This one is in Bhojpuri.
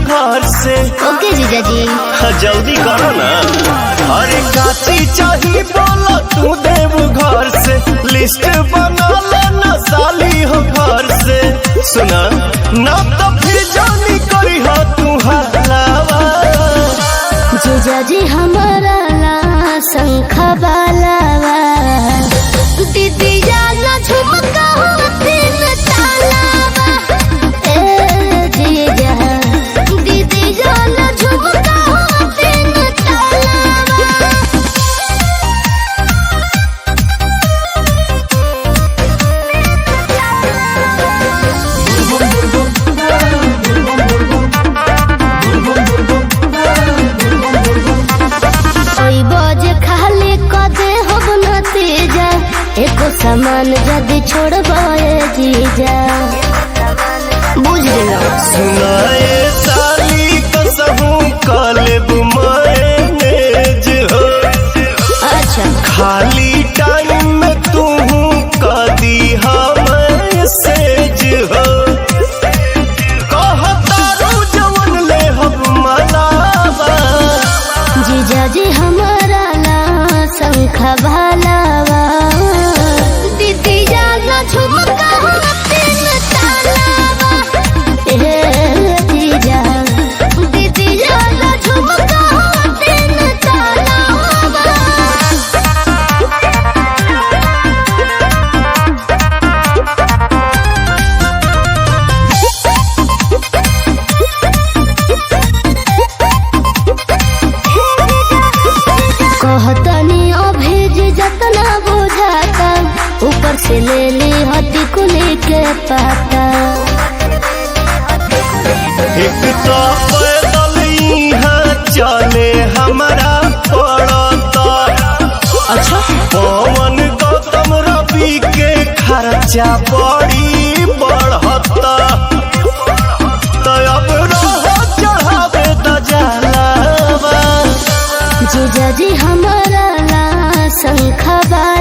घर से। ओके जीजा जी जल्दी करो ना। अरे काची चाहिए बोलो तू देव घर से, लिस्ट बना लेना साली हो घर से। सुना ना तो फिर जानी करी हो तू हलावा। जीजा जी हमारा ला शंख बालावा, दीदी जाना झुमका हो तीन तालावा। ए जीजा दीदी जाना झुमका हो तीन तालावा। कोई बोझ खाली कदे हो नतीजा, एको सामान जदी छोड़बाए जीजा। बुझ लियो सुनाए साली कसहू कलेब मैनेज हो। अच्छा खाली टाइम में तू कदी मैसेज हो। कहतारू जवन ले हम मनावा। जीजा जी हमारा ला शंख भालावा, दीदी जाना झुमका हो तीन तालावा। ए जीजा दीदी जाना झुमका हो तीन तालावा। कहतनी अभेज जतना बुझाता, ऊपर से ले ली हटी कुली के पाता। एक तो पैदल यहाँ चले हमारा पड़ता। अच्छा पवन गौतम रवि के खर्चा बड़ी बढ़ता। तो अब रहो चढ़ावे दजलावा। जीजा जी हमारा ला शंख बालावा,